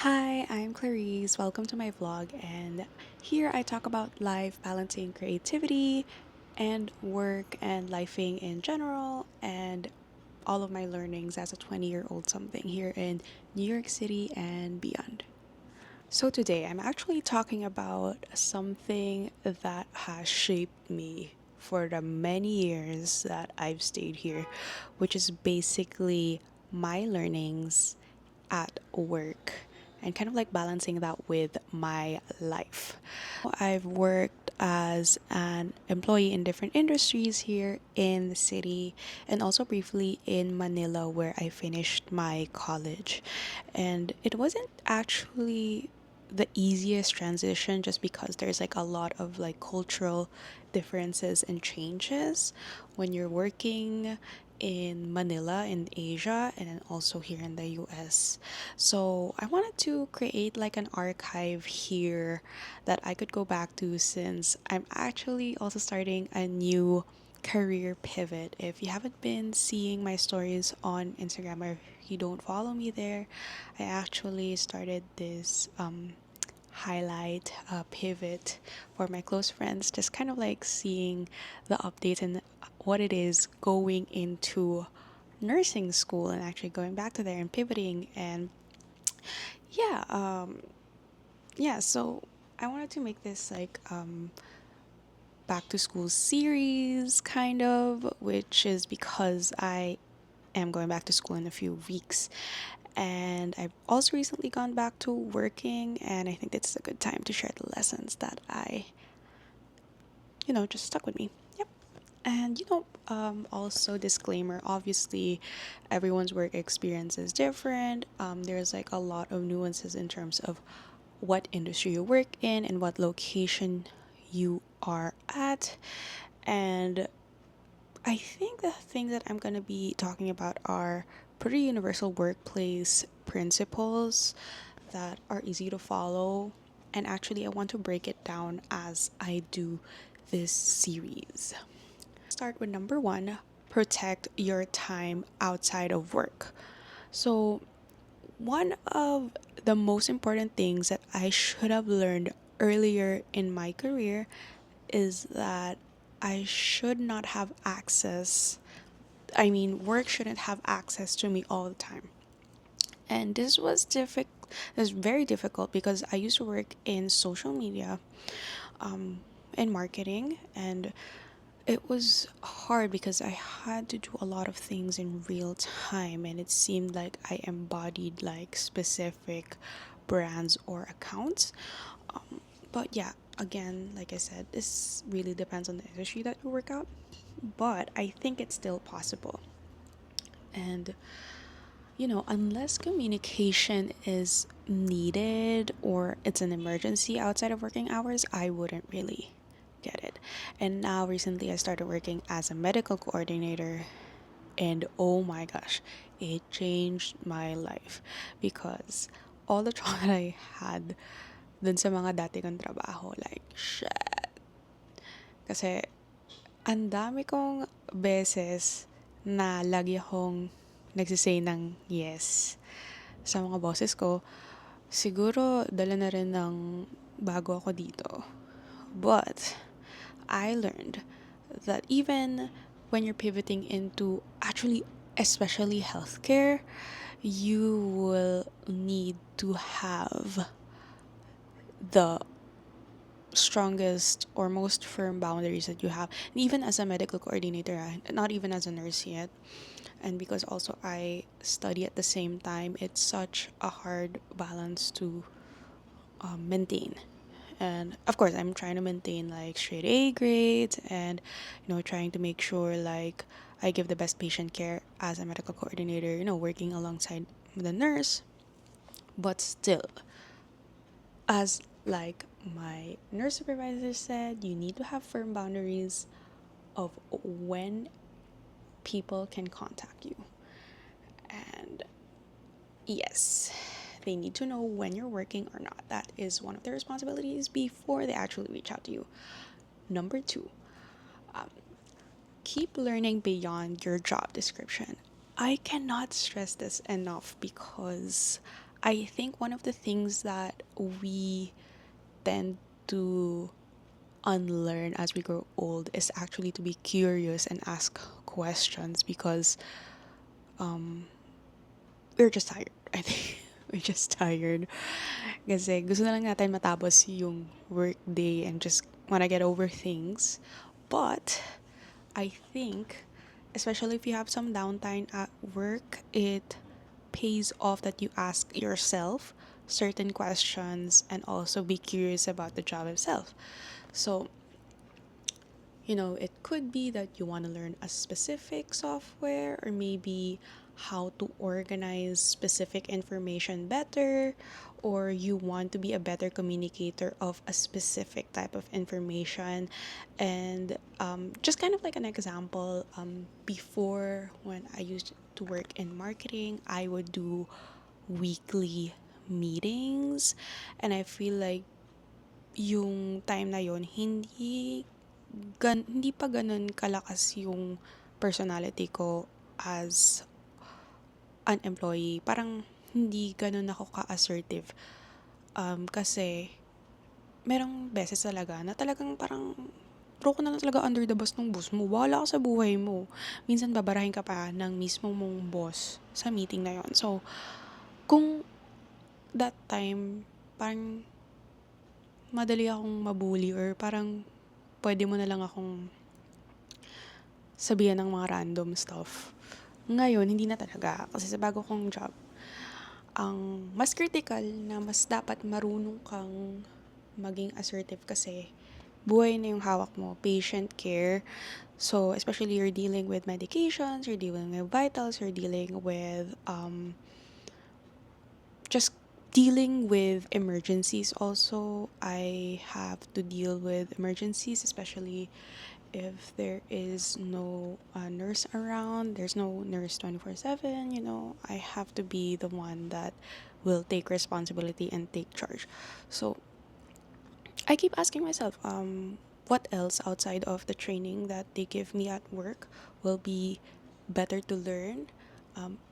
Hi, I'm Clarisse. Welcome to my vlog, and here I talk about life balancing creativity and work and lifing in general, and all of my learnings as a 20-year-old something here in New York City and beyond. So, today I'm actually talking about something that has shaped me for the many years that I've stayed here, which is basically my learnings at work and kind of like balancing that with my life. I've worked as an employee in different industries here in the city and also briefly in Manila where I finished my college. And it wasn't actually the easiest transition just because there's like a lot of like cultural differences and changes when you're working in Manila in Asia and then also here in the US. So I wanted to create like an archive here that I could go back to since I'm actually also starting a new career pivot. If you haven't been seeing my stories on Instagram or if you don't follow me there, I actually started this highlight pivot for my close friends, just kind of like seeing the updates and what it is going into nursing school and actually going back to there and pivoting and yeah so I wanted to make this like back to school series kind of, which is because I am going back to school in a few weeks. And I've also recently gone back to working, and I think it's a good time to share the lessons that just stuck with me. Yep. And also disclaimer, obviously, everyone's work experience is different. There's like a lot of nuances in terms of what industry you work in and what location you are at. And I think the things that I'm going to be talking about are pretty universal workplace principles that are easy to follow. And actually, I want to break it down as I do this series. Start with number one, protect your time outside of work. So, one of the most important things that I should have learned earlier in my career is that I should not have access. I mean, work shouldn't have access to me all the time. And this was difficult. This was very difficult because I used to work in social media, in marketing, and it was hard because I had to do a lot of things in real time, and it seemed like I embodied like specific brands or accounts. But yeah, again, like I said, this really depends on the industry that you work out, but I think it's still possible. And unless communication is needed or it's an emergency outside of working hours, I wouldn't really get it. And now, recently, I started working as a medical coordinator, and oh my gosh, it changed my life because all the trauma that I had dun sa mga dati kong trabaho, like, shit. Kasi, ang dami kong beses na lagi akong nagsisay ng yes sa mga bosses ko. Siguro, dala na rin ng bago ako dito. But, I learned that even when you're pivoting into actually, especially healthcare, you will need to have the strongest or most firm boundaries that you have. And even as a medical coordinator, not even as a nurse yet. And because also I study at the same time, it's such a hard balance to maintain. And of course, I'm trying to maintain like straight A grades and, trying to make sure like I give the best patient care as a medical coordinator, working alongside the nurse. But still, as like my nurse supervisor said, you need to have firm boundaries of when people can contact you. And yes, they need to know when you're working or not. That is one of their responsibilities before they actually reach out to you. Number two, keep learning beyond your job description. I cannot stress this enough because I think one of the things that we tend to unlearn as we grow old is actually to be curious and ask questions because we're just tired. I think we're just tired. Kasi gusto na lang natin matapos yung work day and just wanna get over things. But I think, especially if you have some downtime at work, it pays off that you ask yourself certain questions and also be curious about the job itself. So, it could be that you want to learn a specific software or maybe how to organize specific information better, or you want to be a better communicator of a specific type of information. And just kind of like an example, before when I used to work in marketing, I would do weekly meetings, and I feel like yung time na yon hindi pa ganun kalakas yung personality ko as an employee. Parang hindi ganun ako ka-assertive. Kasi merong beses talaga na talagang parang throw ko na lang talaga under the bus ng boss mo. Wala ka sa buhay mo. Minsan babarahin ka pa ng mismo mong boss sa meeting na yon. So, kung that time, parang madali akong mabully or parang pwede mo na lang akong sabihan ng mga random stuff. Ngayon, hindi na talaga. Kasi sa bago kong job, ang mas critical na mas dapat marunong kang maging assertive kasi buhay na yung hawak mo, patient care. So, especially you're dealing with medications, you're dealing with vitals, you're dealing with just dealing with emergencies also. I have to deal with emergencies, especially if there is no nurse around, there's no nurse 24/7, I have to be the one that will take responsibility and take charge. So I keep asking myself, what else outside of the training that they give me at work will be better to learn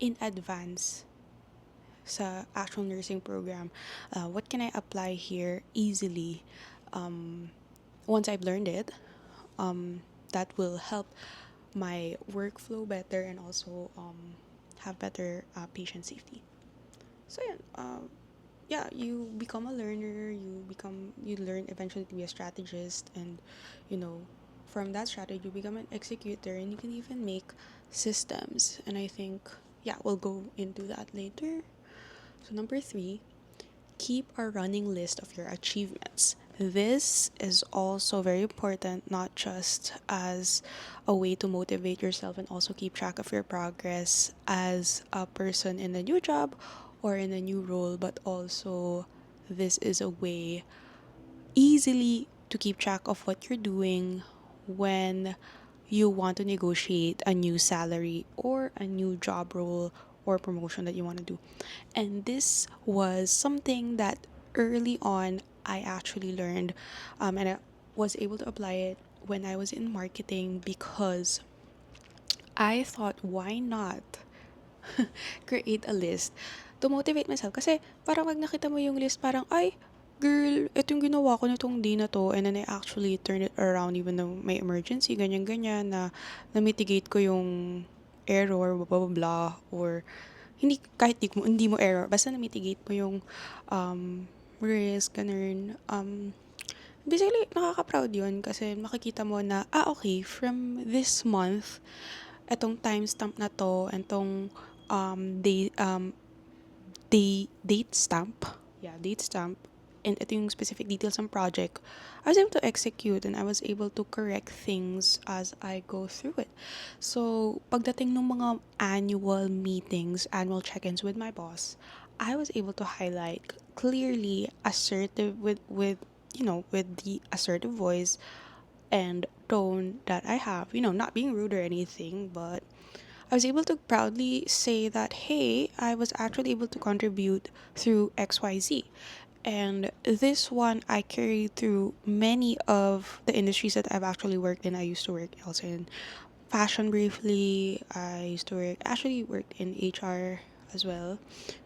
in advance sa actual nursing program? What can I apply here easily once I've learned it? That will help my workflow better and also have better patient safety. So yeah, you become a learner. You learn eventually to be a strategist, and you know from that strategy you become an executor, and you can even make systems. And I think yeah, we'll go into that later. So number three, keep a running list of your achievements. This is also very important, not just as a way to motivate yourself and also keep track of your progress as a person in a new job or in a new role, but also this is a way easily to keep track of what you're doing when you want to negotiate a new salary or a new job role or promotion that you want to do. And this was something that early on I actually learned, and I was able to apply it when I was in marketing because I thought, why not create a list to motivate myself? Kasi parang pag nakita mo yung list, parang, ay, girl, ito yung ginawa ko nitong day na to, and then I actually turned it around even though may emergency, ganyan-ganyan, na mitigate ko yung error, blah, blah, blah, or hindi, kahit hindi mo error, basta na-mitigate mo yung risk, ganun. Basically, nakaka-proud yun kasi makikita mo na, okay, from this month, etong timestamp na to, etong date stamp, yeah, date stamp, and ito yung specific details ng project, I was able to execute and I was able to correct things as I go through it. So, pagdating ng mga annual meetings, annual check-ins with my boss, I was able to highlight clearly assertive with the assertive voice and tone that I have, not being rude or anything, but I was able to proudly say that, hey, I was actually able to contribute through XYZ. And this one I carried through many of the industries that I've actually worked in. I used to work also in fashion briefly. I used to actually worked in HR as well,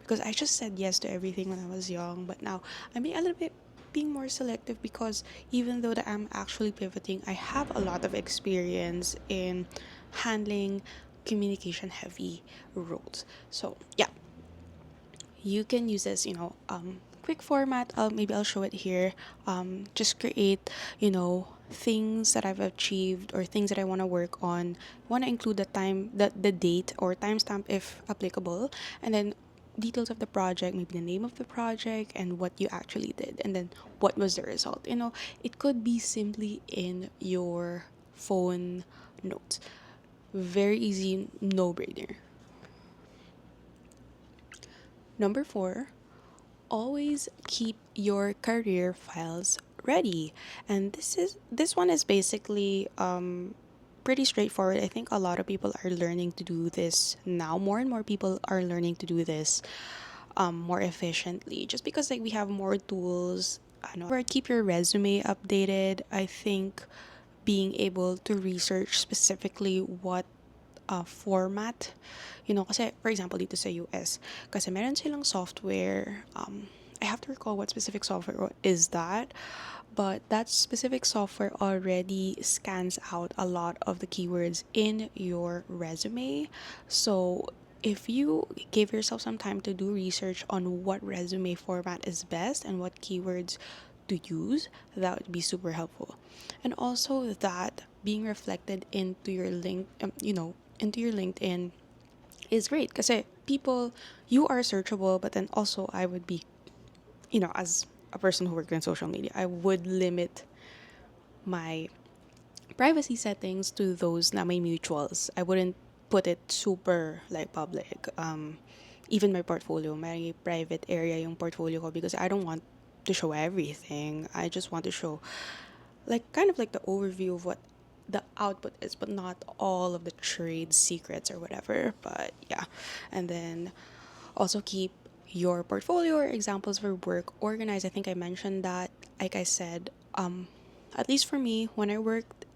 because I just said yes to everything when I was young, but now I'm being a little bit being more selective because even though that I'm actually pivoting, I have a lot of experience in handling communication heavy roles. So yeah, you can use this, quick format. Maybe I'll show it here. Just create, things that I've achieved or things that I want to work on. Want to include the date or timestamp if applicable, and then details of the project, maybe the name of the project and what you actually did, and then what was the result. It could be simply in your phone notes. Very easy, no brainer. Number four, always keep your career files ready. And this one is basically pretty straightforward. I think a lot of people are learning to do this now. More and more people are learning to do this more efficiently, just because like we have more tools. I know, keep your resume updated. I think being able to research specifically what format. Kasi for example dito sa US, kasi meron silang software. I have to recall what specific software is that, but that specific software already scans out a lot of the keywords in your resume. So if you give yourself some time to do research on what resume format is best and what keywords to use, that would be super helpful. And also that being reflected into your LinkedIn is great because people, you are searchable, but then also I would be, as a person who works in social media, I would limit my privacy settings to those na may mutuals. I wouldn't put it super like public. Even my portfolio, may private area yung portfolio ko because I don't want to show everything. I just want to show like kind of like the overview of what the output is, but not all of the trade secrets or whatever. But yeah, and then also keep your portfolio or examples for work organized. I think I mentioned that. Like I said, at least for me, when I worked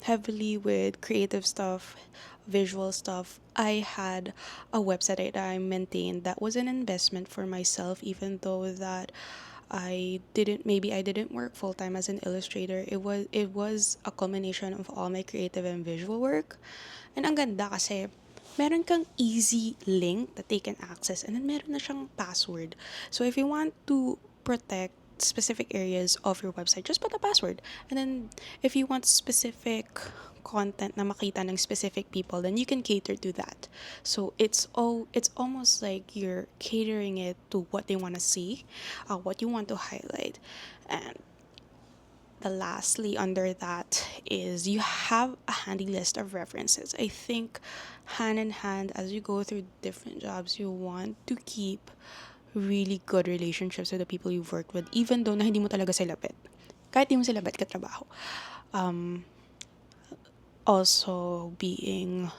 heavily with creative stuff, visual stuff, I had a website that I maintained that was an investment for myself, even though that I didn't work full time as an illustrator. It was a culmination of all my creative and visual work. And ang ganda kasi meron kang easy link that they can access, and then meron na siyang password. So if you want to protect specific areas of your website, just put a password. And then if you want specific content na makita ng specific people, then you can cater to that. So it's almost like you're catering it to what they want to see, what you want to highlight. And the lastly under that is you have a handy list of references. I think hand in hand as you go through different jobs, you want to keep really good relationships with the people you've worked with, even though na hindi mo talaga sila bet. Kahit di mo sila bet katrabaho. Also being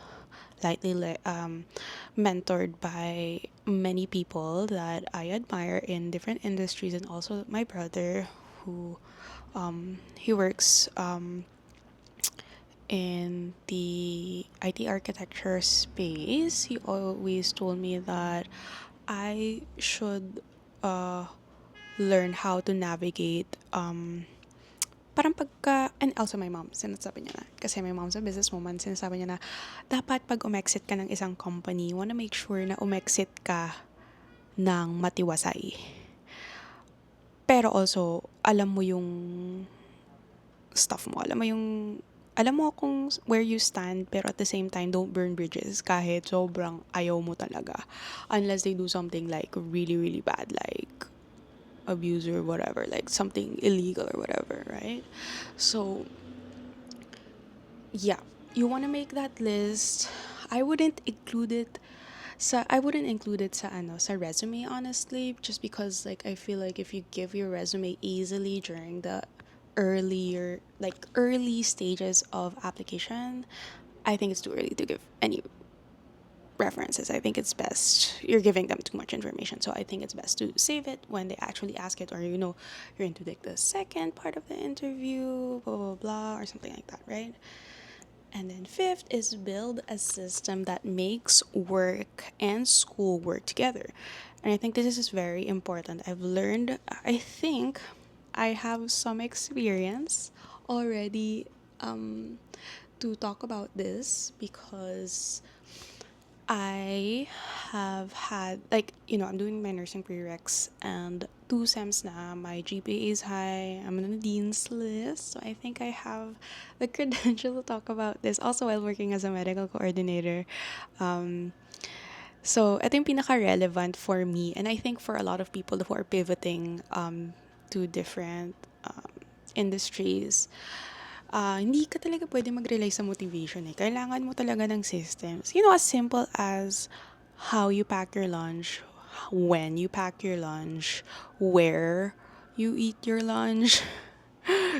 mentored by many people that I admire in different industries, and also my brother who he works in the IT architecture space. He always told me that I should learn how to navigate parang pagka, and also my mom, sinasabi niya na, kasi my mom's a businesswoman, sinasabi niya na, dapat pag umexit ka ng isang company, you wanna make sure na umexit ka ng matiwasay. Pero also, alam mo yung stuff mo, alam mo kung where you stand, pero at the same time, don't burn bridges kahit sobrang ayaw mo talaga. Unless they do something like really, really bad, like abuse or whatever, like something illegal or whatever, right? So, yeah, you want to make that list. I wouldn't include it I wouldn't include it sa resume, honestly, just because like I feel like if you give your resume easily during the early stages of application, I think it's too early to give any references. I think it's best you're giving them too much information. So I think it's best to save it when they actually ask it, or you're into like the second part of the interview, blah blah blah, or something like that, right? And then fifth is build a system that makes work and school work together. And I think this is very important. I think I have some experience already to talk about this because I have had, like, I'm doing my nursing prereqs and two SEMs na. My GPA is high. I'm on the dean's list. So I think I have the credential to talk about this also while working as a medical coordinator. Um, so ito yung pinaka-relevant for me and I think for a lot of people who are pivoting to different industries. Hindi ka talaga pwede mag-rely sa motivation eh. Kailangan mo talaga ng systems. As simple as how you pack your lunch, when you pack your lunch, where you eat your lunch.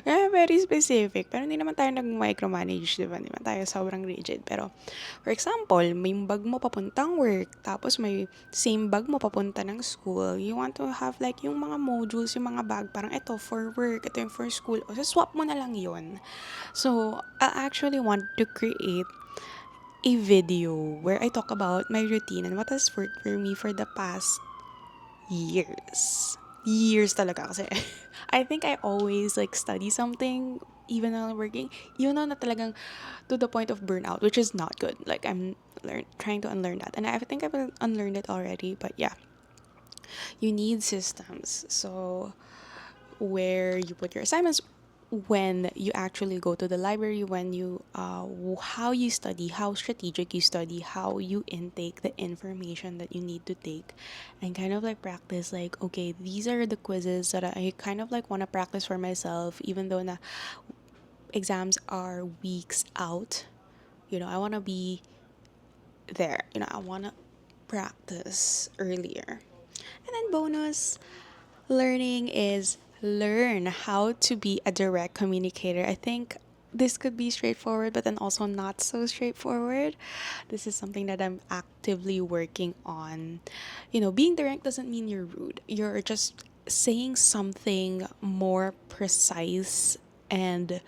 Very specific. Pero hindi naman tayo nag-micromanage, di ba? Hindi naman tayo sobrang rigid. Pero, for example, may bag mo papuntang work, tapos may same bag mo papunta ng school. You want to have like yung mga modules, yung mga bag, parang ito for work, ito yung for school. O, so swap mo na lang yon. So, I actually want to create a video where I talk about my routine and what has worked for me for the past years. Years talaga kasi I think I always like study something even while working. Even though na talagang to the point of burnout, which is not good. Like I'm trying to unlearn that. And I think I've unlearned it already, but yeah. You need systems. So where you put your assignments, when you actually go to the library, when you how you study, how strategic you study, how you intake the information that you need to take, and kind of like practice like, okay, these are the quizzes that I kind of like want to practice for myself even though na exams are weeks out. I want to be there. I want to practice earlier. And then bonus learning is learn how to be a direct communicator. I think this could be straightforward, but then also not so straightforward. This is something that I'm actively working on. Being direct doesn't mean you're rude. You're just saying something more precise and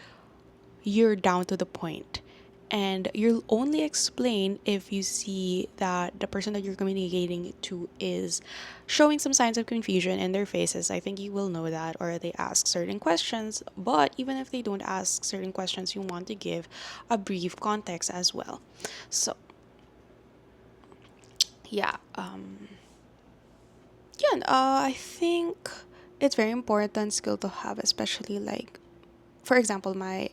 you're down to the point. And you'll only explain if you see that the person that you're communicating to is showing some signs of confusion in their faces. I think you will know that, or they ask certain questions. But even if they don't ask certain questions, you want to give a brief context as well. So, yeah, I think it's very important skill to have, especially like, for example, my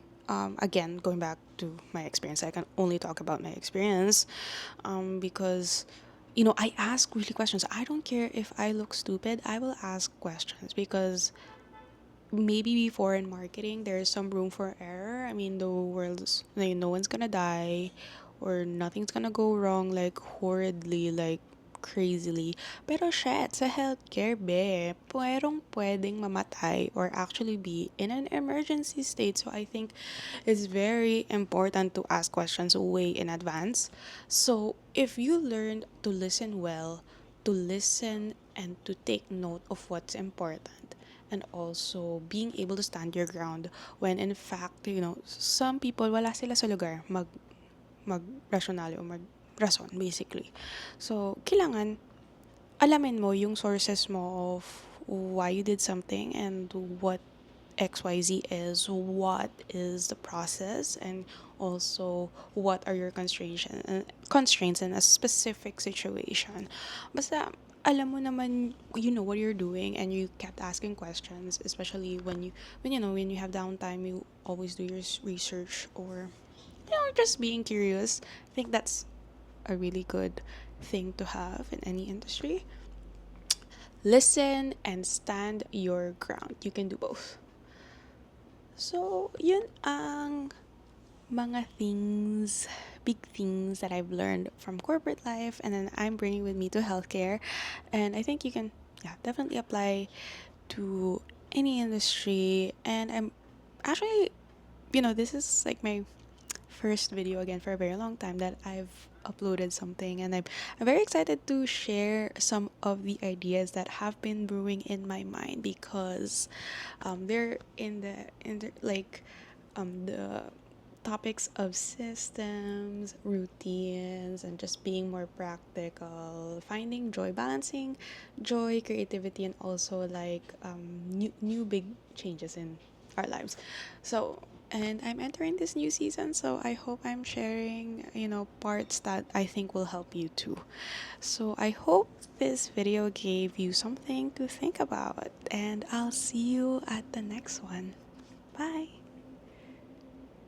again going back to my experience, I can only talk about my experience, because I ask really questions. I don't care if I look stupid. I will ask questions because maybe before in marketing there's some room for error. I mean, the world's like no one's gonna die or nothing's gonna go wrong like horridly, like crazily. Pero shit, sa healthcare, pwedeng mamatay or actually be in an emergency state. So I think it's very important to ask questions way in advance. So if you learn to listen well, to listen and to take note of what's important, and also being able to stand your ground when in fact, some people wala sila sa lugar mag rationale o mag rason basically. So kailangan alamin mo yung sources mo of why you did something and what XYZ is, what is the process, and also what are your constraints in a specific situation. Basta alam mo naman, you know what you're doing, and you kept asking questions, especially when you have downtime, you always do your research, or just being curious. I think that's a really good thing to have in any industry. Listen and stand your ground. You can do both. So, yun ang mga big things that I've learned from corporate life and then I'm bringing with me to healthcare. And I think you can, yeah, definitely apply to any industry. And I'm actually, this is like my first video again for a very long time that I've uploaded something, and I'm very excited to share some of the ideas that have been brewing in my mind because they're in the like the topics of systems, routines, and just being more practical, finding joy, balancing joy, creativity, and also like new big changes in our lives. So, and I'm entering this new season, so I hope I'm sharing, parts that I think will help you too. So, I hope this video gave you something to think about, and I'll see you at the next one.